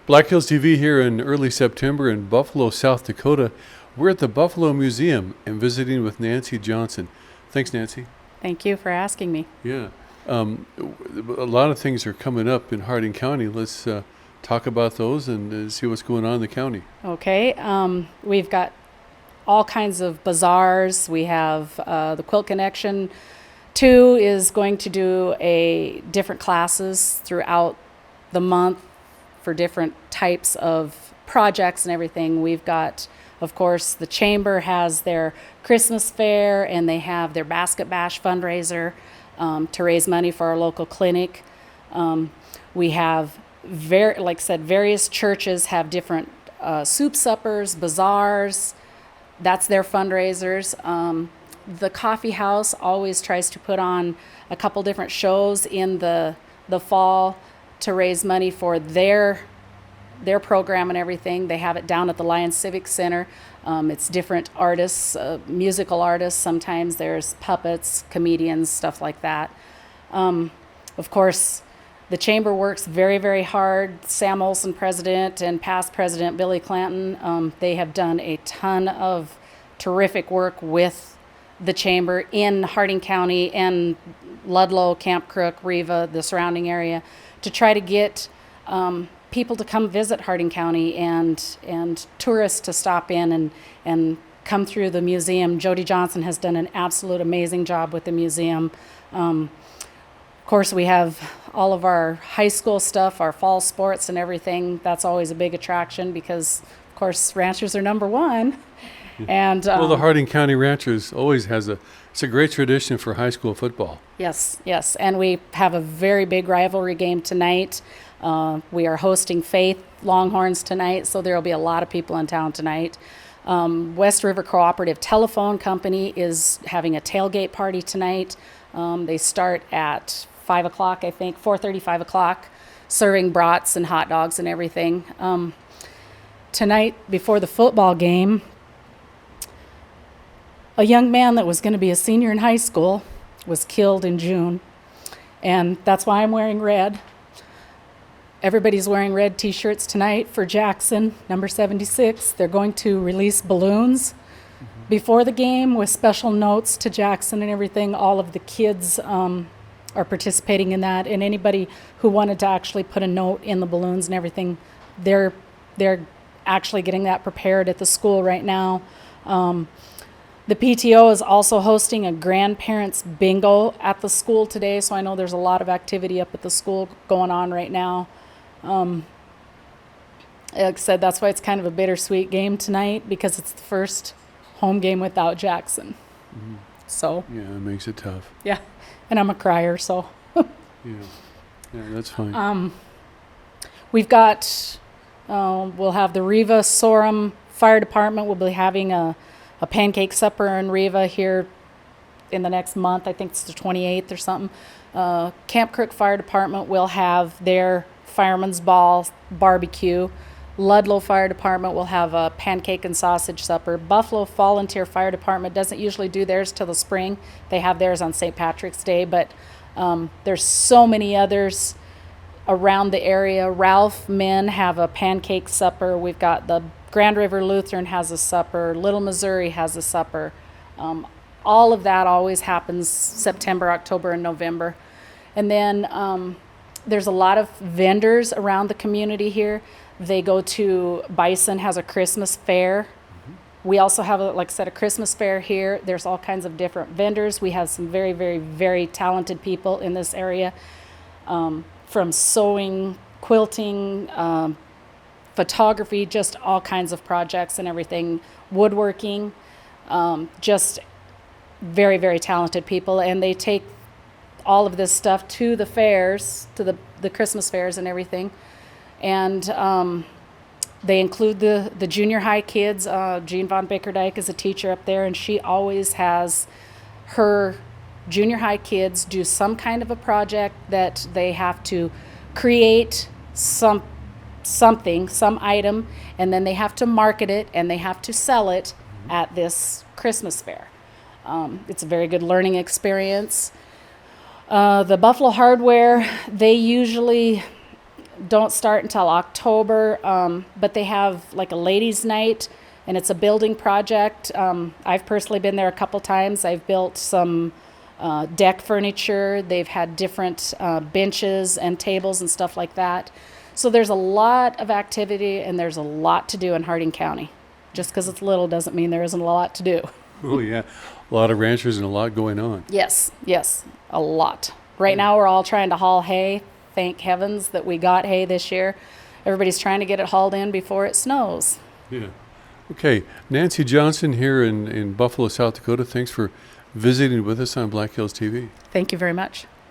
Black Hills TV here in early September in Buffalo, South Dakota. We're at the Buffalo Museum and visiting with Nancy Johnson. Thanks, Nancy. Thank you for asking me. Yeah. A lot of things are coming up in Hardin County. Let's talk about those and see what's going on in the county. Okay, we've got all kinds of bazaars. We have the Quilt Connection 2 is going to do different classes throughout the month for different types of projects and everything. We've got, of course, the Chamber has their Christmas fair, and they have their Basket Bash fundraiser to raise money for our local clinic. We have, like I said, various churches have different soup suppers, bazaars. That's their fundraisers. The coffee house always tries to put on a couple different shows in the fall to raise money for their program and everything. They have it down at the Lions Civic Center. It's different artists, musical artists. Sometimes there's puppets, comedians, stuff like that. Of course, the Chamber works very, very hard. Sam Olson, president, and past president Billy Clanton, they have done a ton of terrific work with the Chamber in Hardin County and Ludlow, Camp Crook, Riva, the surrounding area, to try to get people to come visit Hardin County and tourists to stop in and come through the museum. Jody Johnson has done an absolute amazing job with the museum. Of course, we have all of our high school stuff, our fall sports and everything. That's always a big attraction because, of course, ranchers are number one. And well, the Hardin County Ranchers always it's a great tradition for high school football. Yes, and we have a very big rivalry game tonight. We are hosting Faith Longhorns tonight, so there will be a lot of people in town tonight. West River Cooperative Telephone Company is having a tailgate party tonight. They start at 5 o'clock, I think, 4:30, 5 o'clock, serving brats and hot dogs and everything. Tonight, before the football game, a young man that was going to be a senior in high school was killed in June, and that's why I'm wearing red. Everybody's wearing red t-shirts tonight for Jackson, number 76. They're going to release balloons before the game with special notes to Jackson and everything. All of the kids are participating in that, and anybody who wanted to actually put a note in the balloons and everything, they're actually getting that prepared at the school right now. The PTO is also hosting a grandparents bingo at the school today, so I know there's a lot of activity up at the school going on right now. Like I said, that's why it's kind of a bittersweet game tonight, because it's the first home game without Jackson. Mm-hmm. So yeah, it makes it tough. Yeah, and I'm a crier, so yeah, that's fine. We've got we'll have the Riva Sorum Fire Department. We'll be having a pancake supper in Riva here in the next month. I think it's the 28th or something. Camp Crook Fire Department will have their Fireman's Ball barbecue. Ludlow Fire Department will have a pancake and sausage supper. Buffalo Volunteer Fire Department doesn't usually do theirs till the spring. They have theirs on St. Patrick's Day, but there's so many others around the area. Ralph Men have a pancake supper. We've got the Grand River Lutheran has a supper. Little Missouri has a supper. All of that always happens September, October, and November. And then there's a lot of vendors around the community here. They go to Bison has a Christmas fair. Mm-hmm. We also have, like I said, a Christmas fair here. There's all kinds of different vendors. We have some very, very, very talented people in this area, from sewing, quilting, photography, just all kinds of projects and everything, woodworking, just very, very talented people. And they take all of this stuff to the fairs, to the Christmas fairs and everything. And they include the junior high kids. Jean Von Bickerdijk is a teacher up there, and she always has her junior high kids do some kind of a project that they have to create some item, and then they have to market it and they have to sell it at this Christmas fair. It's a very good learning experience. The Buffalo Hardware, they usually don't start until October, but they have like a ladies' night, and it's a building project. I've personally been there a couple times. I've built some deck furniture. They've had different benches and tables and stuff like that. So there's a lot of activity, and there's a lot to do in Hardin County. Just because it's little doesn't mean there isn't a lot to do. Oh, yeah. A lot of ranchers and a lot going on. Yes, a lot. Right now we're all trying to haul hay. Thank heavens that we got hay this year. Everybody's trying to get it hauled in before it snows. Yeah. Okay. Nancy Johnson here in Buffalo, South Dakota. Thanks for visiting with us on Black Hills TV. Thank you very much.